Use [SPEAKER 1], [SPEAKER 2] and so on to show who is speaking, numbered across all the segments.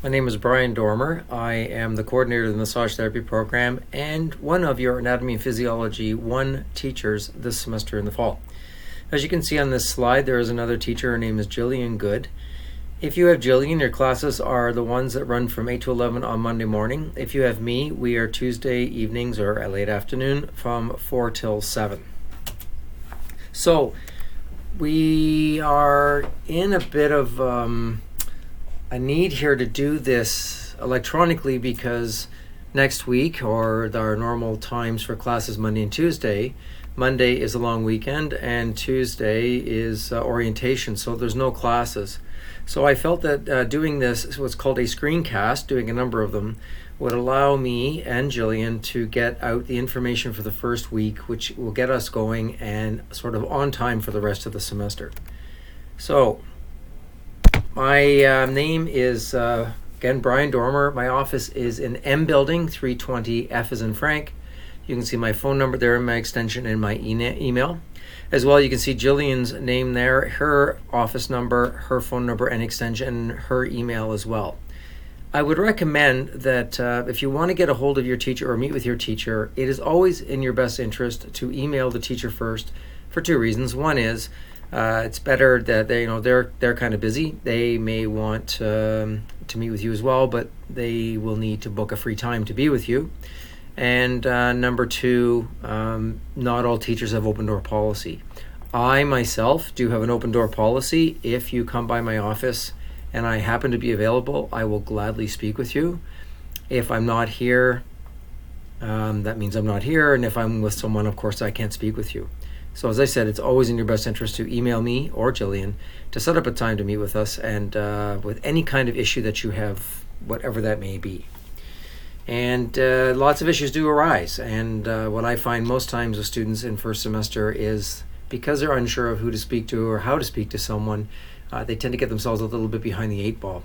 [SPEAKER 1] My name is Brian Dormer. I am the coordinator of the massage therapy program and one of your Anatomy and Physiology 1 teachers this semester in the fall. As you can see on this slide, there is another teacher. Her name is Jillian Good. If you have Jillian, your classes are the ones that run from 8 to 11 on Monday morning. If you have me, we are Tuesday evenings or a late afternoon from 4 till 7. So we are in a bit of a need here to do this electronically because next week, or our normal times for classes Monday and Tuesday, Monday is a long weekend and Tuesday is orientation, so there's no classes. So I felt that doing this, what's called a screencast, doing a number of them, would allow me and Jillian to get out the information for the first week, which will get us going and sort of on time for the rest of the semester. So my name is, again, Brian Dormer. My office is in M Building, 320 F as in Frank. You can see my phone number there, my extension, and my email. As well, you can see Jillian's name there, her office number, her phone number and extension, and her email as well. I would recommend that if you want to get a hold of your teacher or meet with your teacher, it is always in your best interest to email the teacher first for two reasons. One is it's better that they're kind of busy. They may want to meet with you as well, but they will need to book a free time to be with you. And number two, not all teachers have open door policy. I myself do have an open door policy. If you come by my office and I happen to be available, I will gladly speak with you. If I'm not here, that means I'm not here. And if I'm with someone, of course, I can't speak with you. So as I said, it's always in your best interest to email me or Jillian to set up a time to meet with us and with any kind of issue that you have, whatever that may be. And lots of issues do arise. And what I find most times with students in first semester is because they're unsure of who to speak to or how to speak to someone, they tend to get themselves a little bit behind the 8 ball.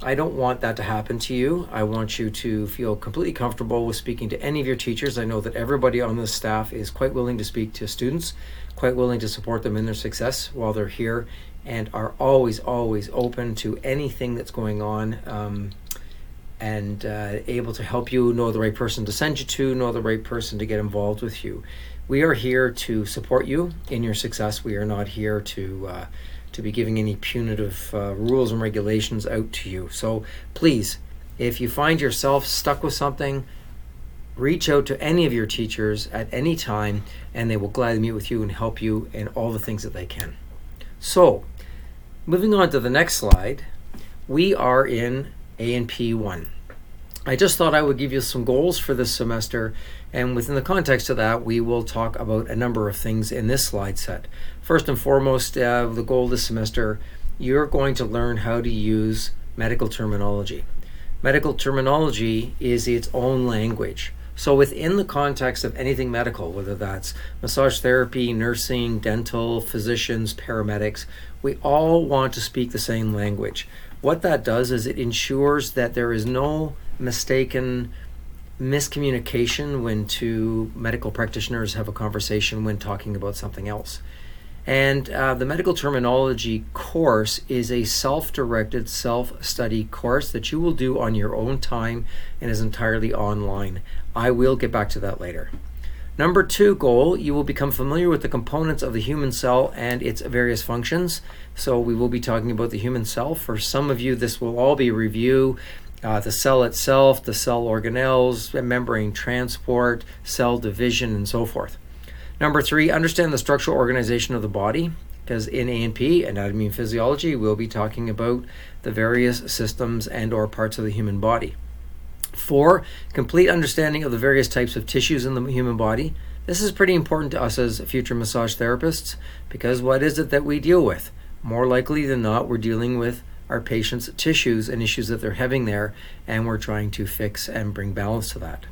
[SPEAKER 1] I don't want that to happen to you. I want you to feel completely comfortable with speaking to any of your teachers. I know that everybody on the staff is quite willing to speak to students, quite willing to support them in their success while they're here, and are always open to anything that's going on, and able to help you know the right person to send you to, know the right person to get involved with you. We are here to support you in your success. We are not here to be giving any punitive rules and regulations out to you. So please, if you find yourself stuck with something, reach out to any of your teachers at any time and they will gladly meet with you and help you in all the things that they can. So moving on to the next slide, we are in A&P 1. I just thought I would give you some goals for this semester, and within the context of that, we will talk about a number of things in this slide set. First and foremost, the goal this semester, you're going to learn how to use medical terminology. Medical terminology is its own language. So within the context of anything medical, whether that's massage therapy, nursing, dental, physicians, paramedics, we all want to speak the same language. What that does is it ensures that there is no mistaken miscommunication when two medical practitioners have a conversation when talking about something else. And the medical terminology course is a self-directed, self-study course that you will do on your own time and is entirely online. I will get back to that later. Number 2 goal, you will become familiar with the components of the human cell and its various functions. So we will be talking about the human cell. For some of you, this will all be review. The cell itself, the cell organelles, membrane transport, cell division, and so forth. Number 3, understand the structural organization of the body, because in A&P, Anatomy and Physiology, we'll be talking about the various systems and or parts of the human body. 4, complete understanding of the various types of tissues in the human body. This is pretty important to us as future massage therapists, because what is it that we deal with? More likely than not, we're dealing with our patients' tissues and issues that they're having there, and we're trying to fix and bring balance to that.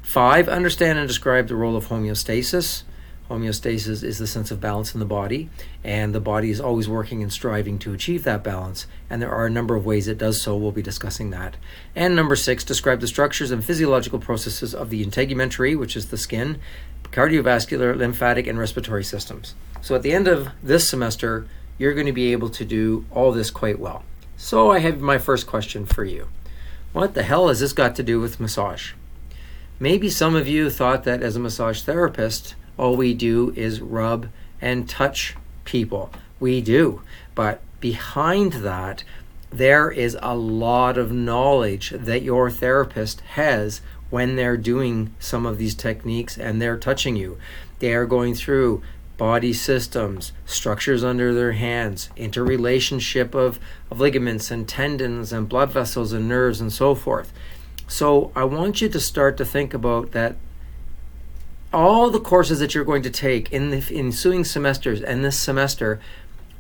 [SPEAKER 1] 5, understand and describe the role of homeostasis. Homeostasis is the sense of balance in the body, and the body is always working and striving to achieve that balance, and there are a number of ways it does so. We'll be discussing that. And number 6, describe the structures and physiological processes of the integumentary, which is the skin, cardiovascular, lymphatic, and respiratory systems. So at the end of this semester, you're going to be able to do all this quite well. So I have my first question for you. What the hell has this got to do with massage? Maybe some of you thought that as a massage therapist, all we do is rub and touch people. We do. But behind that, there is a lot of knowledge that your therapist has when they're doing some of these techniques and they're touching you. They are going through body systems, structures under their hands, interrelationship of ligaments and tendons and blood vessels and nerves and so forth. So I want you to start to think about that all the courses that you're going to take in the ensuing semesters and this semester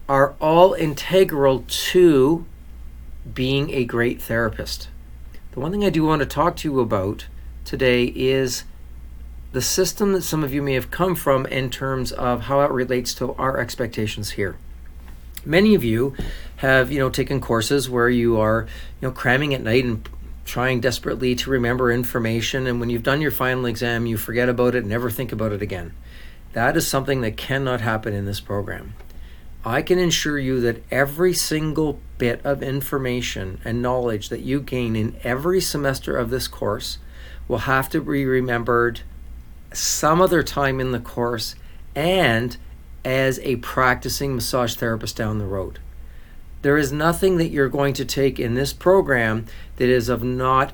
[SPEAKER 1] are all integral to being a great therapist. The one thing I do want to talk to you about today is the system that some of you may have come from in terms of how it relates to our expectations here. Many of you have, taken courses where you are, cramming at night and trying desperately to remember information, and when you've done your final exam, you forget about it and never think about it again. That is something that cannot happen in this program. I can assure you that every single bit of information and knowledge that you gain in every semester of this course will have to be remembered some other time in the course and as a practicing massage therapist down the road. There is nothing that you're going to take in this program that is of not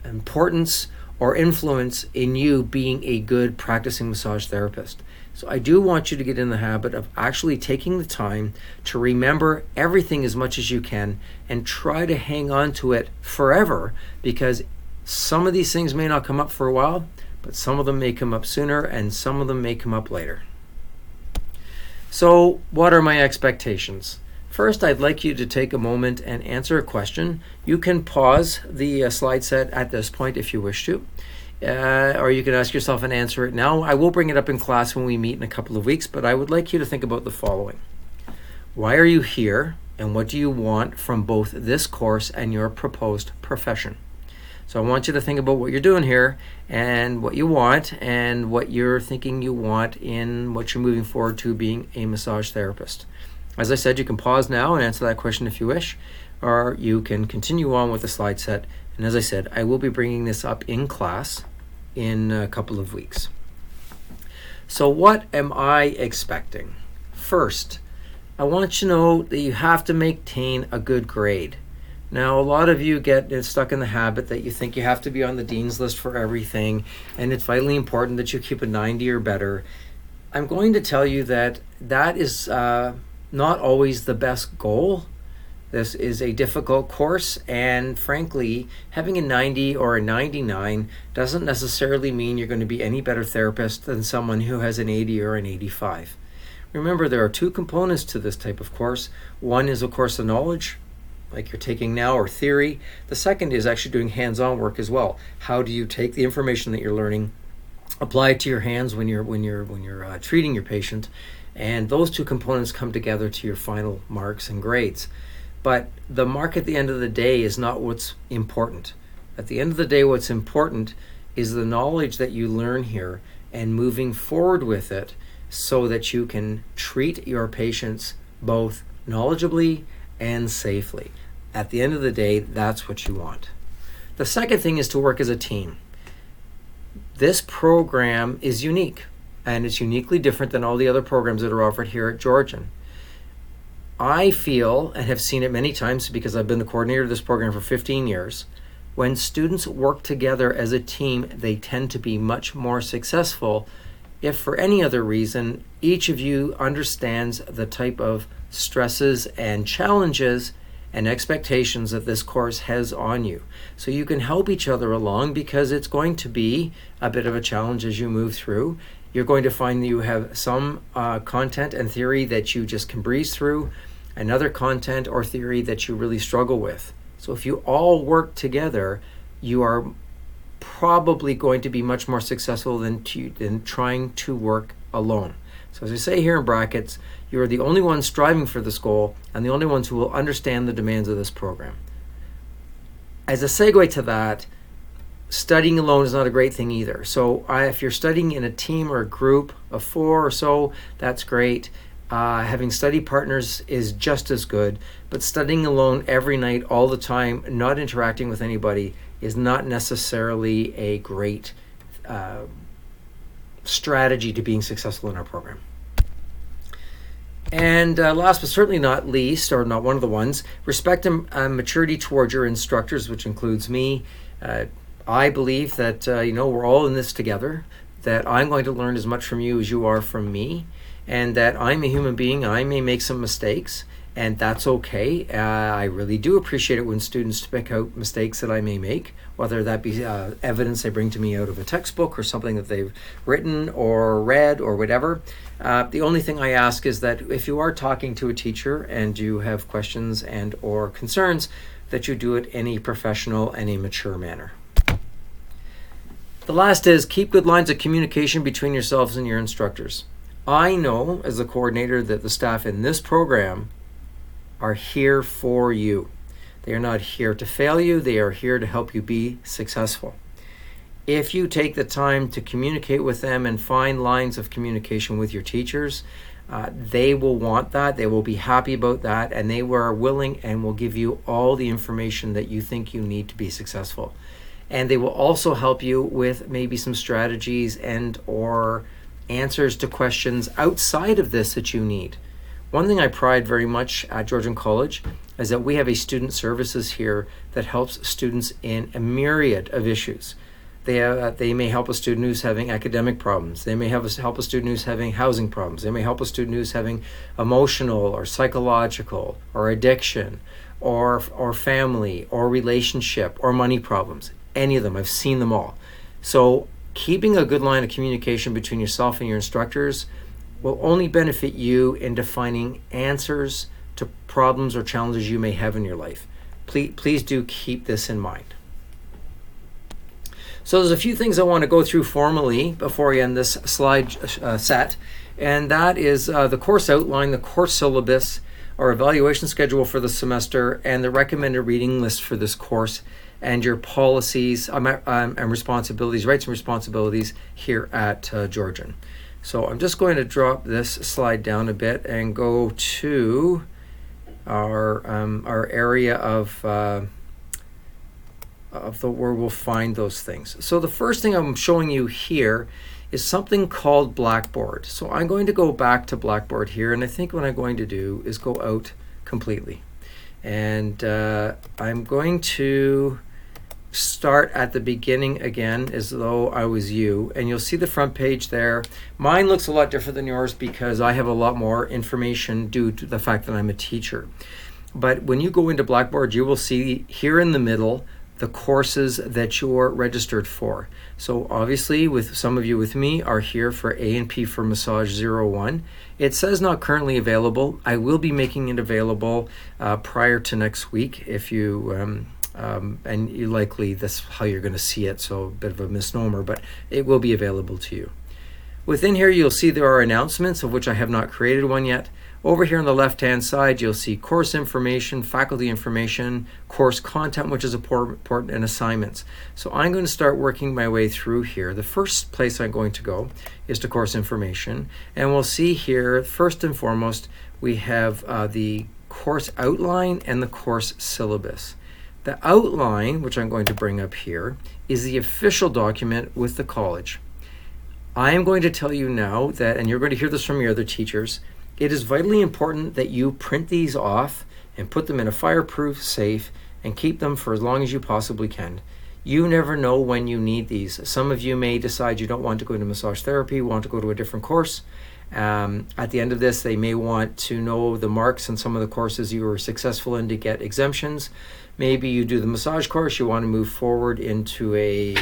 [SPEAKER 1] importance or influence in you being a good practicing massage therapist. So I do want you to get in the habit of actually taking the time to remember everything as much as you can and try to hang on to it forever, because some of these things may not come up for a while, but some of them may come up sooner and some of them may come up later. So what are my expectations? First, I'd like you to take a moment and answer a question. You can pause the slide set at this point if you wish to, or you can ask yourself and answer it now. I will bring it up in class when we meet in a couple of weeks, but I would like you to think about the following. Why are you here, and what do you want from both this course and your proposed profession? So I want you to think about what you're doing here and what you want and what you're thinking you want in what you're moving forward to being a massage therapist. As I said, you can pause now and answer that question if you wish, or you can continue on with the slide set. And as I said, I will be bringing this up in class in a couple of weeks. So what am I expecting? First, I want you to know that you have to maintain a good grade. Now, a lot of you get stuck in the habit that you think you have to be on the dean's list for everything, and it's vitally important that you keep a 90 or better. I'm going to tell you that that is not always the best goal. This is a difficult course, and frankly, having a 90 or a 99 doesn't necessarily mean you're going to be any better therapist than someone who has an 80 or an 85. Remember, there are two components to this type of course. One is, of course, the knowledge, like you're taking now, or theory. The second is actually doing hands-on work as well. How do you take the information that you're learning, apply it to your hands when you're treating your patient, and those two components come together to your final marks and grades. But the mark at the end of the day is not what's important. At the end of the day, what's important is the knowledge that you learn here and moving forward with it so that you can treat your patients both knowledgeably and safely. At the end of the day, that's what you want. The second thing is to work as a team. This program is unique, and it's uniquely different than all the other programs that are offered here at Georgian. I feel, and have seen it many times because I've been the coordinator of this program for 15 years, when students work together as a team, they tend to be much more successful if for any other reason each of you understands the type of stresses and challenges and expectations that this course has on you. So you can help each other along, because it's going to be a bit of a challenge as you move through. You're going to find that you have some content and theory that you just can breeze through, another content or theory that you really struggle with. So if you all work together, you are probably going to be much more successful than trying to work alone. So as I say here in brackets, you are the only ones striving for this goal and the only ones who will understand the demands of this program. As a segue to that, studying alone is not a great thing either. So if you're studying in a team or a group of 4 or so, that's great. Having study partners is just as good, but studying alone every night, all the time, not interacting with anybody is not necessarily a great strategy to being successful in our program. And last but certainly not least, or not one of the ones, respect and maturity towards your instructors, which includes me. I believe that we're all in this together, that I'm going to learn as much from you as you are from me, and that I'm a human being. I may make some mistakes, and that's okay. I really do appreciate it when students pick out mistakes that I may make, whether that be evidence they bring to me out of a textbook or something that they've written or read or whatever. The only thing I ask is that if you are talking to a teacher and you have questions and or concerns, that you do it in a professional and a mature manner. The last is keep good lines of communication between yourselves and your instructors. I know as a coordinator that the staff in this program are here for you. They are not here to fail you. They are here to help you be successful. If you take the time to communicate with them and find lines of communication with your teachers, they will want that. They will be happy about that, and they are willing and will give you all the information that you think you need to be successful. And they will also help you with maybe some strategies and or answers to questions outside of this that you need. One thing I pride very much at Georgian College is that we have a student services here that helps students in a myriad of issues. They may help a student who's having academic problems. They may help a student who's having housing problems. They may help a student who's having emotional or psychological or addiction or family or relationship or money problems. Any of them. I've seen them all. So keeping a good line of communication between yourself and your instructors will only benefit you in defining answers to problems or challenges you may have in your life. Please do keep this in mind. So there's a few things I want to go through formally before I end this slide set, and that is the course outline, the course syllabus, our evaluation schedule for the semester, and the recommended reading list for this course, and your policies and responsibilities, rights and responsibilities here at Georgian. So I'm just going to drop this slide down a bit and go to our area of where we'll find those things. So the first thing I'm showing you here is something called Blackboard. So I'm going to go back to Blackboard here, and I think what I'm going to do is go out completely. And I'm going to start at the beginning again as though I was you, and you'll see the front page there. Mine looks a lot different than yours because I have a lot more information due to the fact that I'm a teacher. But when you go into Blackboard, you will see here in the middle the courses that you're registered for. So obviously, with some of you with me are here for A&P for Massage 01. It says not currently available. I will be making it available prior to next week if you and you likely that's how you're going to see it, so a bit of a misnomer, but it will be available to you. Within here you'll see there are announcements, of which I have not created one yet. Over here on the left hand side you'll see course information, faculty information, course content, which is important, and assignments. So I'm going to start working my way through here. The first place I'm going to go is to course information, and we'll see here first and foremost we have the course outline and the course syllabus. The outline, which I'm going to bring up here, is the official document with the college. I am going to tell you now that, and you're going to hear this from your other teachers, it is vitally important that you print these off and put them in a fireproof safe and keep them for as long as you possibly can. You never know when you need these. Some of you may decide you don't want to go into massage therapy, want to go to a different course. At the end of this, they may want to know the marks in some of the courses you were successful in to get exemptions. Maybe you do the massage course, you want to move forward into a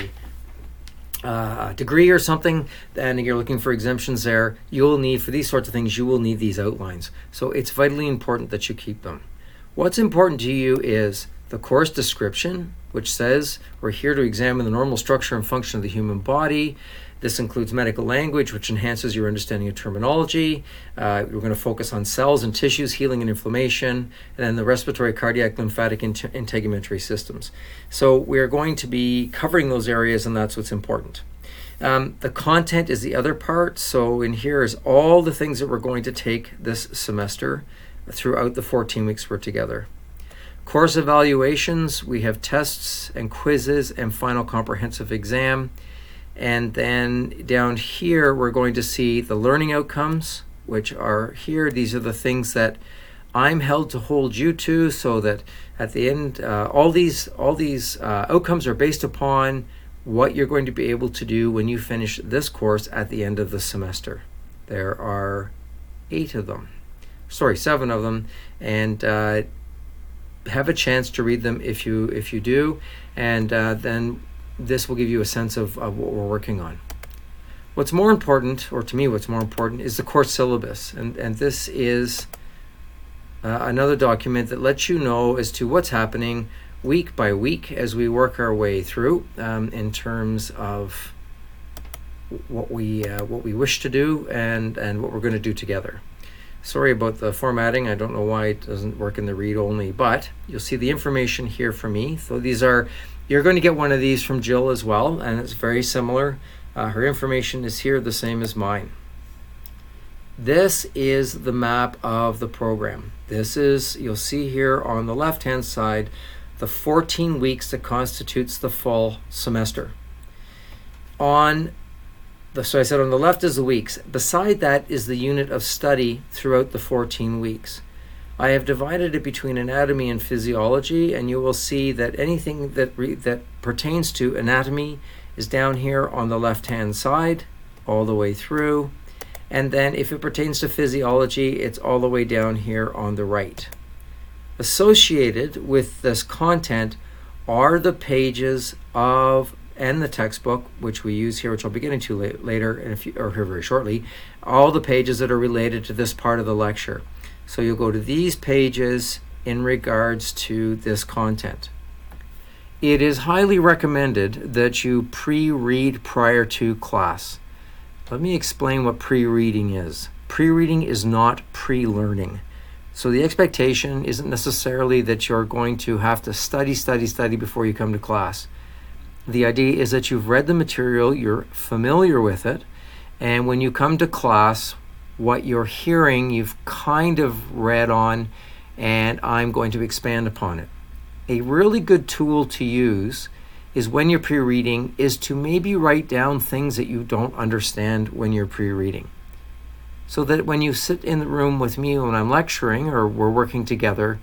[SPEAKER 1] degree or something, and you're looking for exemptions there. You'll need, for these sorts of things, you will need these outlines. So it's vitally important that you keep them. What's important to you is the course description, which says we're here to examine the normal structure and function of the human body. This includes medical language, which enhances your understanding of terminology. We're going to focus on cells and tissues, healing and inflammation, and then the respiratory, cardiac, lymphatic, and integumentary systems. So we're going to be covering those areas, and that's what's important. The content is the other part. So in here is all the things that we're going to take this semester throughout the 14 weeks we're together. Course evaluations, we have tests and quizzes and final comprehensive exam. And then down here, we're going to see the learning outcomes, which are here. These are the things that I'm held to hold you to, so that at the end, all these outcomes are based upon what you're going to be able to do when you finish this course at the end of the semester. There are 7 of them, and have a chance to read them if you do, and then this will give you a sense of what we're working on. What's more important, or to me what's more important, is the course syllabus, and this is another document that lets you know as to what's happening week by week as we work our way through in terms of what we wish to do and what we're going to do together. Sorry about the formatting. I don't know why it doesn't work in the read only, but you'll see the information here for me. So you're going to get one of these from Jill as well, and it's very similar. Her information is here, the same as mine. This is the map of the program. You'll see here on the left-hand side, the 14 weeks that constitutes the fall semester. So I said on the left is the weeks. Beside that is the unit of study throughout the 14 weeks. I have divided it between anatomy and physiology, and you will see that anything that pertains to anatomy is down here on the left-hand side all the way through. And then if it pertains to physiology, it's all the way down here on the right. Associated with this content are the pages and the textbook, which we use here, which I'll be getting to later, or here very shortly, all the pages that are related to this part of the lecture. So you'll go to these pages in regards to this content. It is highly recommended that you pre-read prior to class. Let me explain what pre-reading is. Pre-reading is not pre-learning. So the expectation isn't necessarily that you're going to have to study before you come to class. The idea is that you've read the material, you're familiar with it, and when you come to class, what you're hearing, you've kind of read on, and I'm going to expand upon it. A really good tool to use is when you're pre-reading is to maybe write down things that you don't understand when you're pre-reading. So that when you sit in the room with me when I'm lecturing or we're working together,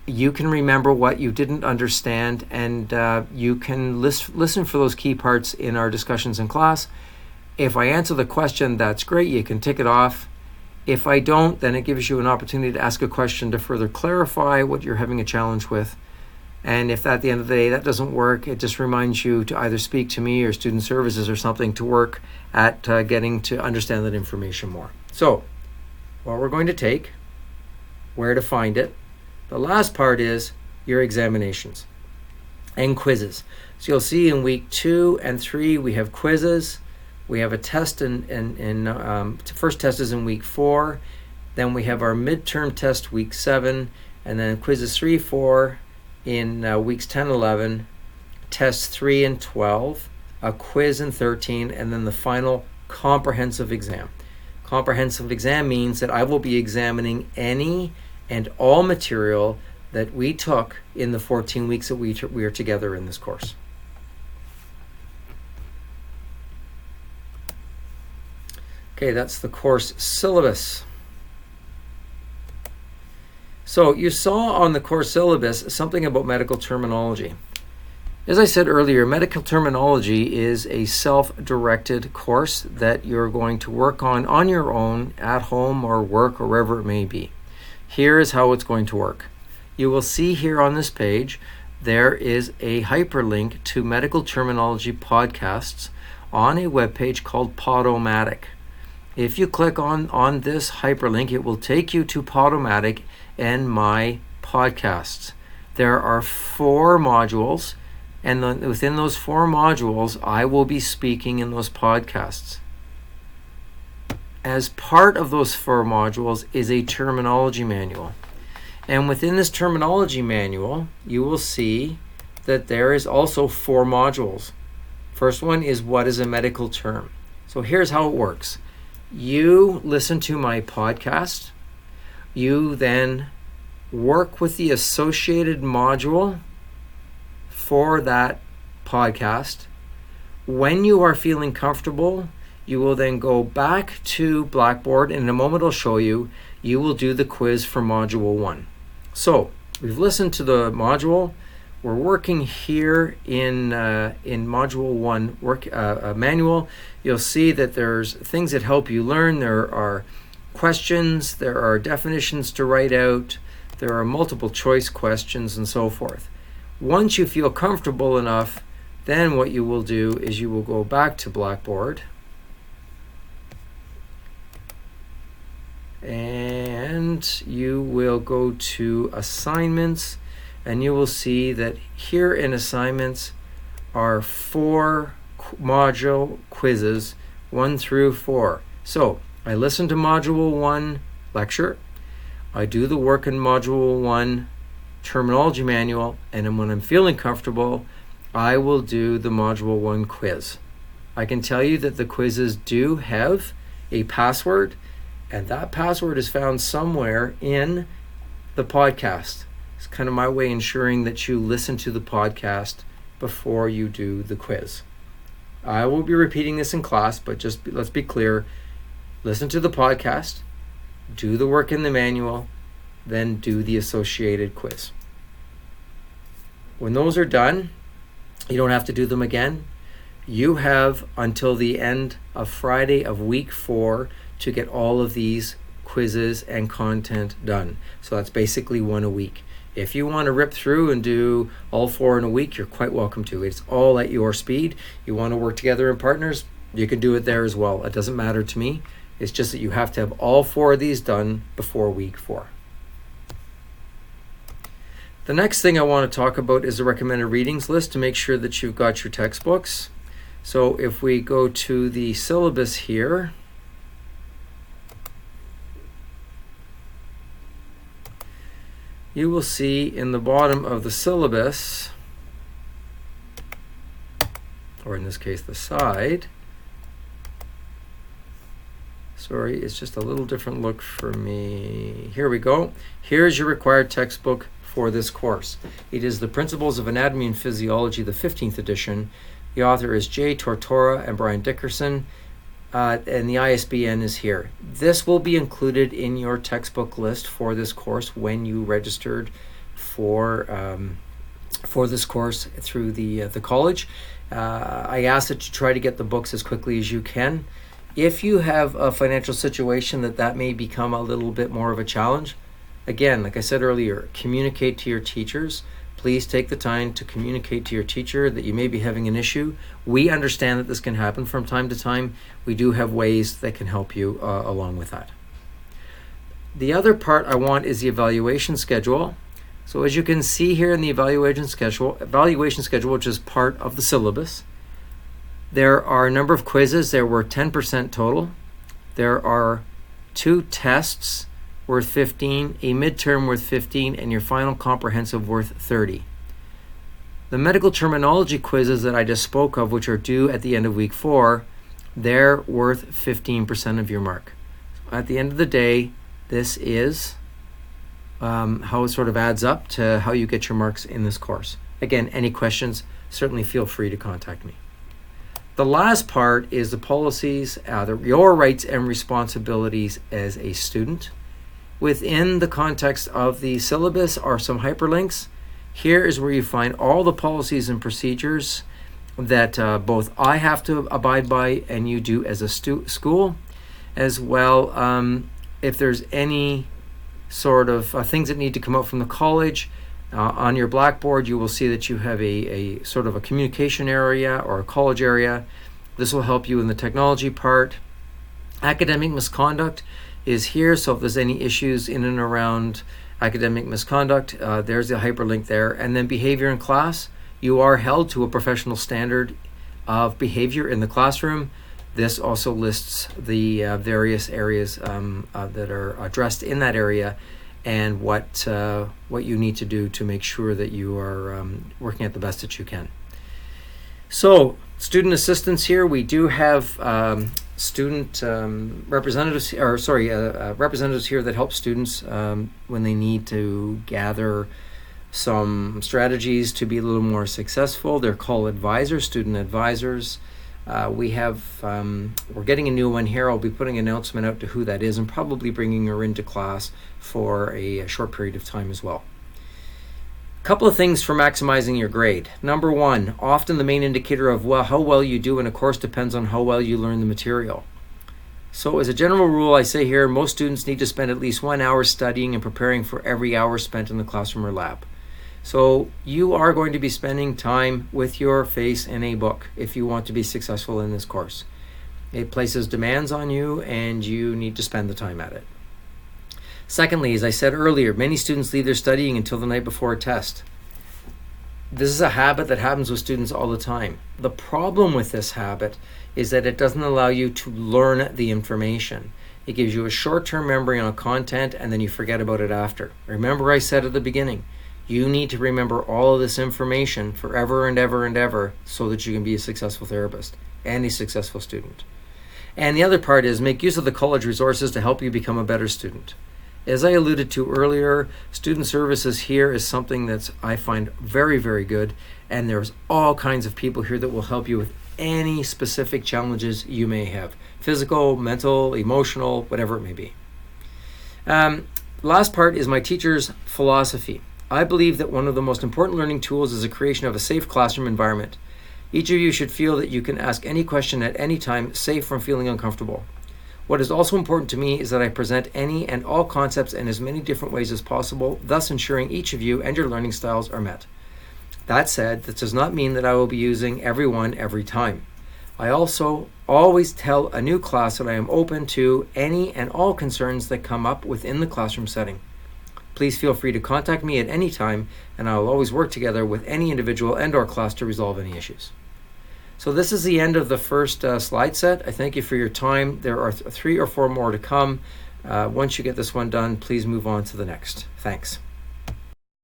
[SPEAKER 1] you can remember what you didn't understand, and you can listen for those key parts in our discussions in class. If I answer the question, that's great. You can tick it off. If I don't, then it gives you an opportunity to ask a question to further clarify what you're having a challenge with. And if at the end of the day that doesn't work, it just reminds you to either speak to me or student services or something to work at getting to understand that information more. So what we're going to take, where to find it. The last part is your examinations and quizzes. So you'll see in week 2 and 3 we have quizzes. We have a test first test is in week 4. Then we have our midterm test week 7, and then quizzes 3, 4 in weeks 10, 11, tests 3 and 12, a quiz in 13, and then the final comprehensive exam. Comprehensive exam means that I will be examining any and all material that we took in the 14 weeks that we are together in this course. Okay, that's the course syllabus. So you saw on the course syllabus something about medical terminology. As I said earlier, medical terminology is a self-directed course that you're going to work on your own at home or work or wherever it may be. Here is how it's going to work. You will see here on this page, there is a hyperlink to medical terminology podcasts on a webpage called Podomatic. If you click on this hyperlink, it will take you to Podomatic and my podcasts. There are 4 modules, and within those 4 modules, I will be speaking in those podcasts. As part of those 4 modules is a terminology manual. And within this terminology manual, you will see that there is also 4 modules. First one is, what is a medical term? So here's how it works. You listen to my podcast. You then work with the associated module for that podcast. When you are feeling comfortable, you will then go back to Blackboard, and in a moment I'll show you. You will do the quiz for Module 1. So we've listened to the module. We're working here in Module 1 manual. You'll see that there's things that help you learn. There are questions, there are definitions to write out, there are multiple choice questions, and so forth. Once you feel comfortable enough, then what you will do is you will go back to Blackboard, and you will go to assignments, and you will see that here in assignments are 4 module quizzes, 1 through 4. So I listen to Module 1 lecture, I do the work in Module 1 terminology manual, and then when I'm feeling comfortable, I will do the Module 1 quiz. I can tell you that the quizzes do have a password, and that password is found somewhere in the podcast. It's kind of my way ensuring that you listen to the podcast before you do the quiz. I will be repeating this in class, but let's be clear. Listen to the podcast, do the work in the manual, then do the associated quiz. When those are done, you don't have to do them again. You have until the end of Friday of week 4 to get all of these quizzes and content done. So that's basically 1 a week. If you want to rip through and do all 4 in a week, you're quite welcome to. It's all at your speed. You want to work together in partners, you can do it there as well. It doesn't matter to me. It's just that you have to have all 4 of these done before week 4. The next thing I want to talk about is the recommended readings list to make sure that you've got your textbooks. So if we go to the syllabus here, you will see in the bottom of the syllabus, or in this case the side, sorry, it's just a little different look for me. Here we go. Here's your required textbook for this course. It is the Principles of Anatomy and Physiology, the 15th edition. The author is Jay Tortora and Brian Dickerson, and the ISBN is here. This will be included in your textbook list for this course when you registered for this course through the college. I ask that you try to get the books as quickly as you can. If you have a financial situation that may become a little bit more of a challenge, again, like I said earlier, communicate to your teachers. Please take the time to communicate to your teacher that you may be having an issue. We understand that this can happen from time to time. We do have ways that can help you along with that. The other part I want is the evaluation schedule. So as you can see here in the evaluation schedule, which is part of the syllabus, there are a number of quizzes. There were 10% total. There are 2 tests worth 15, a midterm worth 15, and your final comprehensive worth 30. The medical terminology quizzes that I just spoke of, which are due at the end of week 4, they're worth 15% of your mark. So at the end of the day, this is how it sort of adds up to how you get your marks in this course. Again, any questions, certainly feel free to contact me. The last part is the policies, your rights and responsibilities as a student. Within the context of the syllabus are some hyperlinks. Here is where you find all the policies and procedures that both I have to abide by and you do as a school, as well if there's any sort of things that need to come out from the college. On your Blackboard, you will see that you have a sort of a communication area or a college area. This will help you in the technology part. Academic misconduct is here, so if there's any issues in and around academic misconduct, there's the hyperlink there. And then behavior in class, you are held to a professional standard of behavior in the classroom. This also lists the various areas that are addressed in that area and what you need to do to make sure that you are working at the best that you can. So, student assistants here, we do have student representatives, representatives here that help students when they need to gather some strategies to be a little more successful. They're called advisors, student advisors. We're getting a new one here. I'll be putting an announcement out to who that is and probably bringing her into class for a short period of time as well. Couple of things for maximizing your grade. Number one, often the main indicator of how well you do in a course depends on how well you learn the material. So as a general rule, I say here, most students need to spend at least 1 hour studying and preparing for every hour spent in the classroom or lab. So you are going to be spending time with your face in a book if you want to be successful in this course. It places demands on you and you need to spend the time at it. Secondly, as I said earlier, many students leave their studying until the night before a test. This is a habit that happens with students all the time. The problem with this habit is that it doesn't allow you to learn the information. It gives you a short-term memory on content and then you forget about it after. Remember I said at the beginning, you need to remember all of this information forever and ever and ever so that you can be a successful therapist and a successful student. And the other part is make use of the college resources to help you become a better student. As I alluded to earlier, student services here is something that I find very, very good, and there's all kinds of people here that will help you with any specific challenges you may have. Physical, mental, emotional, whatever it may be. Last part is my teacher's philosophy. I believe that one of the most important learning tools is the creation of a safe classroom environment. Each of you should feel that you can ask any question at any time, safe from feeling uncomfortable. What is also important to me is that I present any and all concepts in as many different ways as possible, thus ensuring each of you and your learning styles are met. That said, this does not mean that I will be using everyone every time. I also always tell a new class that I am open to any and all concerns that come up within the classroom setting. Please feel free to contact me at any time, and I will always work together with any individual and/or class to resolve any issues. So this is the end of the first slide set. I thank you for your time. There are 3 or 4 more to come. Once you get this one done, please move on to the next. Thanks.